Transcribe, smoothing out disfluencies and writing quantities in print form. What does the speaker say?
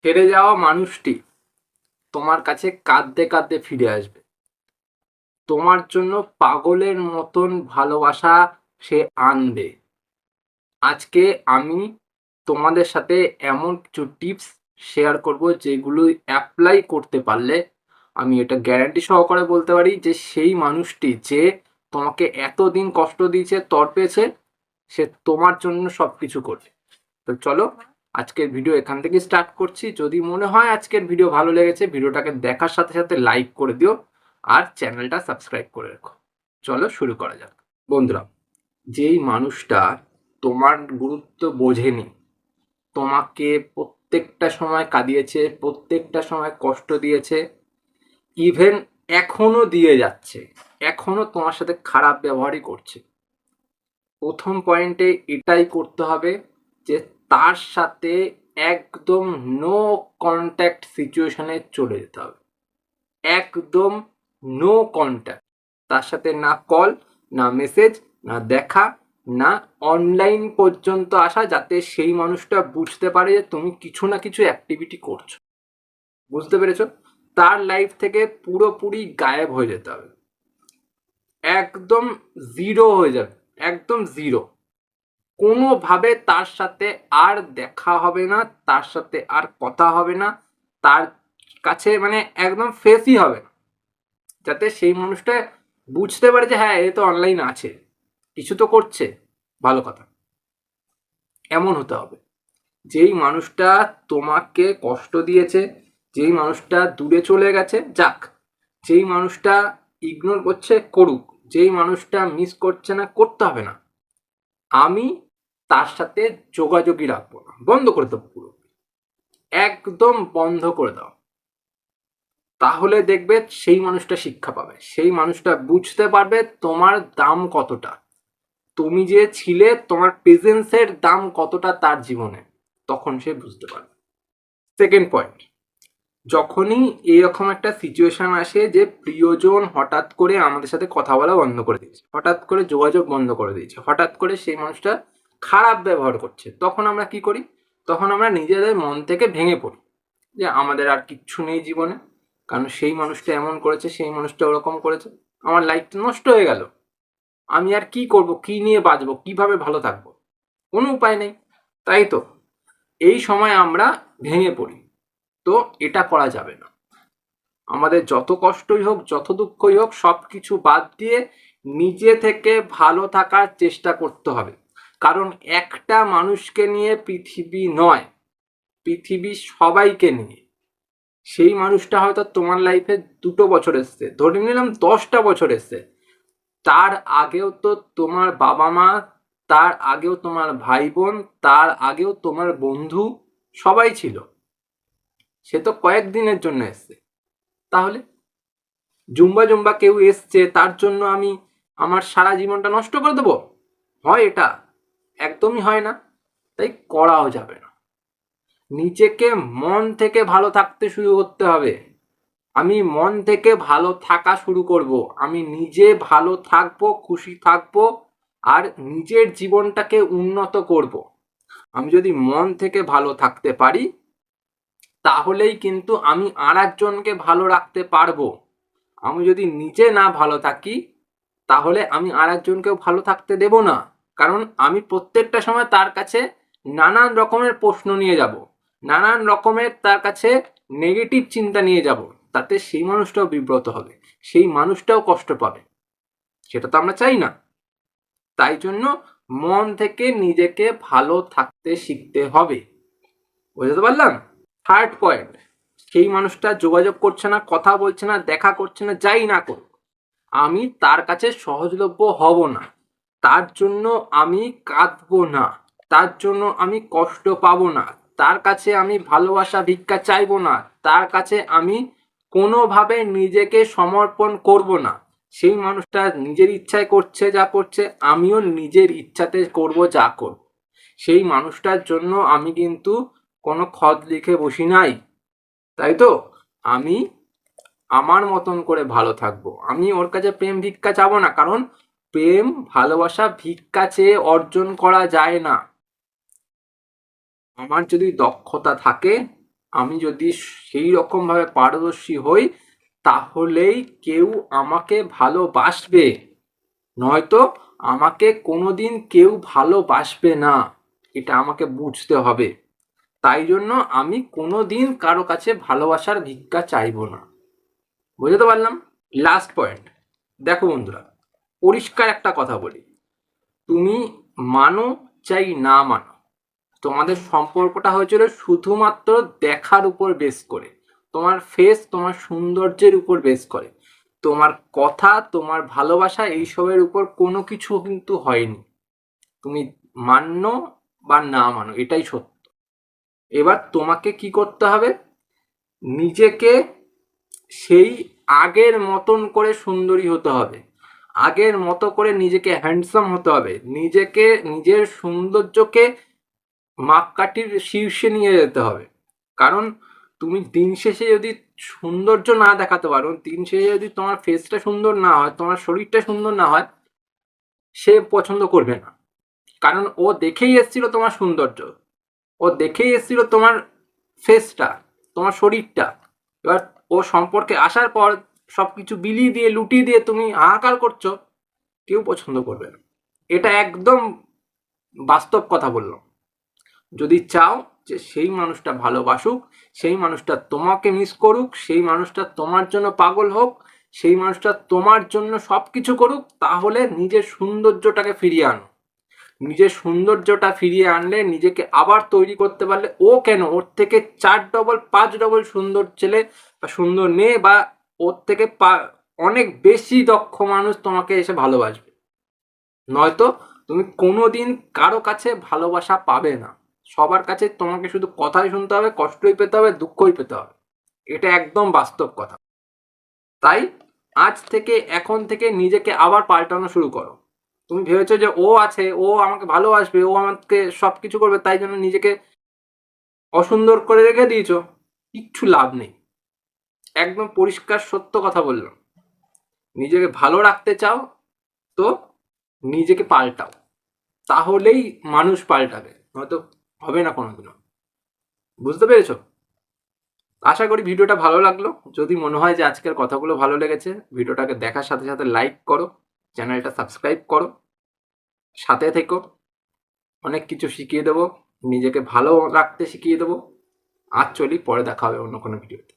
হেরে যাওয়া মানুষটি তোমার কাছে কাঁদতে কাঁদতে ফিরে আসবে। তোমার জন্য পাগলের মতন ভালোবাসা সে আনবে। আজকে আমি তোমাদের সাথে এমন কিছু টিপস শেয়ার করব যেগুলো অ্যাপ্লাই করতে পারলে আমি এটা গ্যারান্টি সহকারে বলতে পারি যে সেই মানুষটি যে তোমাকে এতদিন কষ্ট দিয়েছে, তড়পেছে, সে তোমার জন্য সব কিছু করবে। তো চলো আজকের ভিডিও এখান থেকে স্টার্ট করছি। যদি মনে হয় আজকের ভিডিও ভালো লেগেছে, ভিডিওটাকে দেখার সাথে সাথে লাইক করে দিও আর চ্যানেলটা সাবস্ক্রাইব করে রেখো। চলো শুরু করা যাক। বন্ধুরা, যেই মানুষটা তোমার গুরুত্ব বোঝেনি, তোমাকে প্রত্যেকটা সময় কাঁদিয়েছে, প্রত্যেকটা সময় কষ্ট দিয়েছে, ইভেন এখনো দিয়ে যাচ্ছে, এখনো তোমার সাথে খারাপ ব্যবহারই করছে, প্রথম পয়েন্টে এটাই করতে হবে যে তার সাথে একদম নো কন্ট্যাক্ট সিচুয়েশনে চলে যেতে হবে। একদম নো কন্ট্যাক্ট, তার সাথে না কল, না মেসেজ, না দেখা, না অনলাইন পর্যন্ত আসা, যাতে সেই মানুষটা বুঝতে পারে যে তুমি কিছু না কিছু অ্যাক্টিভিটি করছো। বুঝতে পেরেছো? তার লাইফ থেকে পুরোপুরি গায়েব হয়ে যেতে হবে, একদম জিরো হয়ে যাবে, একদম জিরো। কোনোভাবে তার সাথে আর দেখা হবে না, তার সাথে আর কথা হবে না, তার কাছে মানে একদম ফেসই হবে না, যাতে সেই মানুষটা বুঝতে পারে যে হ্যাঁ, এ তো অনলাইন আছে, কিছু তো করছে, ভালো কথা। এমন হতে হবে। যেই মানুষটা তোমাকে কষ্ট দিয়েছে, যেই মানুষটা দূরে চলে গেছে, যাক। যেই মানুষটা ইগনোর করছে, করুক। যেই মানুষটা মিস করছে না, করতে হবে না। আমি তার সাথে যোগাযোগই রাখবো না, বন্ধ করে দেবো পুরো, একদম বন্ধ করে দাও। তাহলে দেখবে সেই মানুষটা শিক্ষা পাবে, সেই মানুষটা বুঝতে পারবে তোমার দাম কতটা, তুমি যে ছিলে, তোমার প্রেজেন্সের দাম কতটা তার জীবনে, তখন সে বুঝতে পারবে। সেকেন্ড পয়েন্ট, যখনই এরকম একটা সিচুয়েশন আসে যে প্রিয়জন হঠাৎ করে আমাদের সাথে কথা বলা বন্ধ করে দিয়েছে, হঠাৎ করে যোগাযোগ বন্ধ করে দিয়েছে, হঠাৎ করে সেই মানুষটা খারাপ ব্যবহার করছে, তখন আমরা কি করি? তখন আমরা নিজেদের মন থেকে ভেঙে পড়ি যে আমাদের আর কিচ্ছু নেই জীবনে, কারণ সেই মানুষটা এমন করেছে, সেই মানুষটা ওরকম করেছে, আমার লাইফটা নষ্ট হয়ে গেল, আমি আর কি করব, কি নিয়ে বাঁচবো, কিভাবে ভালো থাকবো, কোনো উপায় নেই। তাই তো এই সময় আমরা ভেঙে পড়ি। তো এটা করা যাবে না। আমাদের যত কষ্টই হোক, যত দুঃখই হোক, সব কিছু বাদ দিয়ে নিজে থেকে ভালো থাকার চেষ্টা করতে হবে। কারণ একটা মানুষকে নিয়ে পৃথিবী নয়, পৃথিবী সবাইকে নিয়ে। সেই মানুষটা হয়তো তোমার লাইফে 2 বছর এসছে, ধরে নিলাম 10টা বছর এসছে, তার আগেও তো তোমার বাবা মা, তার আগেও তোমার ভাই বোন, তার আগেও তোমার বন্ধু, সবাই ছিল। সে তো কয়েকদিনের জন্য এসছে। তাহলে জুম্বা জুম্বা কেউ এসছে, তার জন্য আমি আমার সারা জীবনটা নষ্ট করে দেবো? হয় এটা? একদমই হয় না। তাই করাও যাবে না। নিজেকে মন থেকে ভালো থাকতে শুরু করতে হবে। আমি মন থেকে ভালো থাকা শুরু করব, আমি নিজে ভালো থাকবো, খুশি থাকবো, আর নিজের জীবনটাকে উন্নত করব। আমি যদি মন থেকে ভালো থাকতে পারি, তাহলেই কিন্তু আমি আর একজনকে ভালো রাখতে পারবো। আমি যদি নিজে না ভালো থাকি, তাহলে আমি আর একজনকেও ভালো থাকতে দেব না। কারণ আমি প্রত্যেকটা সময় তার কাছে নানান রকমের প্রশ্ন নিয়ে যাব, নানান রকমের তার কাছে নেগেটিভ চিন্তা নিয়ে যাব, তাতে সেই মানুষটাও বিব্রত হবে, সেই মানুষটাও কষ্ট পাবে। সেটা তো আমরা চাই না। তাই জন্য মন থেকে নিজেকে ভালো থাকতে শিখতে হবে। বুঝতে পারলাম? থার্ড পয়েন্ট, সেই মানুষটা যোগাযোগ করছে না, কথা বলছে না, দেখা করছে না, যাই না করুক, আমি তার কাছে সহজলভ্য হব না। তার জন্য আমি কাঁদবো না, তার জন্য আমি কষ্ট পাবো না, তার কাছে আমি ভালোবাসা ভিক্ষা চাইবো না, তার কাছে আমি কোনোভাবে নিজেকে সমর্পণ করব না। সেই মানুষটা নিজের ইচ্ছায় করছে যা করছে, আমিও নিজের ইচ্ছাতে করব যা করব। সেই মানুষটার জন্য আমি কিন্তু কোনো খত লিখে বসি নাই। তাই তো আমি আমার মতন করে ভালো থাকবো, আমি ওর কাছে প্রেম ভিক্ষা চাবো না, কারণ প্রেম ভালোবাসা ভিক্ষা চেয়ে অর্জন করা যায় না। আমার যদি দক্ষতা থাকে, আমি যদি সেই রকমভাবে পারদর্শী হই তাহলেই কেউ আমাকে ভালোবাসবে, নয়তো আমাকে কোনোদিন কেউ ভালোবাসবে না। এটা আমাকে বুঝতে হবে। তাই জন্য আমি কোনোদিন কারো কাছে ভালোবাসার ভিক্ষা চাইবো না। বুঝতে পারলাম? লাস্ট পয়েন্ট, দেখো বন্ধুরা, পরিষ্কার একটা কথা বলি, তুমি মানো চাই না মানো, তোমাদের সম্পর্কটা হয়েছিল শুধুমাত্র দেখার উপর বেস করে, তোমার ফেস, তোমার সৌন্দর্যের উপর বেস করে, তোমার কথা, তোমার ভালোবাসা এইসবের উপর কোনো কিছু কিন্তু হয়নি। তুমি মানো বা না মানো, এটাই সত্য। এবার তোমাকে কি করতে হবে, নিজেকে সেই আগের মতন করে সুন্দরী হতে হবে, আগের মতো করে নিজেকে হ্যান্ডসাম হতে হবে, নিজেকে, নিজের সৌন্দর্যকে মাপকাঠির শীর্ষে নিয়ে যেতে হবে। কারণ তুমি দিন শেষে যদি সৌন্দর্য না দেখাতে পারো, দিন শেষে যদি তোমার ফেসটা সুন্দর না হয়, তোমার শরীরটা সুন্দর না হয়, সে পছন্দ করবে না। কারণ ও দেখেই এসেছিল তোমার সৌন্দর্য, ও দেখেই এসেছিল তোমার ফেসটা, তোমার শরীরটা। এবার ও সম্পর্কে আসার পর সবকিছু বিলিয়ে দিয়ে, লুটিয়ে দিয়ে তুমি হাহাকার করছো, কেউ পছন্দ করবে না। এটা একদম বাস্তব কথা বললাম। যদি চাও যে সেই মানুষটা ভালোবাসুক, সেই মানুষটা তোমাকে মিস করুক, সেই মানুষটা তোমার জন্য পাগল হোক, সেই মানুষটা তোমার জন্য সবকিছু করুক, তাহলে নিজের সৌন্দর্যটাকে ফিরিয়ে আনো। নিজের সৌন্দর্যটা ফিরিয়ে আনলে, নিজেকে আবার তৈরি করতে পারলে, ও কেন, ওর থেকে 4 ডবল 5 ডবল সুন্দর ছেলে বা সুন্দর মেয়ে বা ওর থেকে অনেক বেশি দক্ষ মানুষ তোমাকে এসে ভালোবাসবে। নয়তো তুমি কোনোদিন কারো কাছে ভালোবাসা পাবে না। সবার কাছে তোমাকে শুধু কথাই শুনতে হবে, কষ্টই পেতে হবে, দুঃখই পেতে হবে। এটা একদম বাস্তব কথা। তাই আজ থেকে, এখন থেকে নিজেকে আবার পাল্টানো শুরু করো। তুমি ভেবেছো যে ও আছে, ও আমাকে ভালোবাসবে, ও আমাকে সব কিছু করবে, তাই জন্য নিজেকে অসুন্দর করে রেখে দিয়েছো, কিচ্ছু লাভ নেই। একদম পরিষ্কার সত্য কথা বললাম। নিজেকে ভালো রাখতে চাও তো নিজেকে পাল্টাও, তাহলেই মানুষ পাল্টাবে, নয়তো হবে না কোনোদিনও। বুঝতে পেরেছো? আশা করি ভিডিওটা ভালো লাগলো। যদি মনে হয় যে আজকের কথাগুলো ভালো লেগেছে, ভিডিওটাকে দেখার সাথে সাথে লাইক করো, চ্যানেলটা সাবস্ক্রাইব করো, সাথে থেকো। অনেক কিছু শিখিয়ে দেবো, নিজেকে ভালো রাখতে শিখিয়ে দেবো। আজ চলি, পরে দেখা হবে অন্য কোনো ভিডিওতে।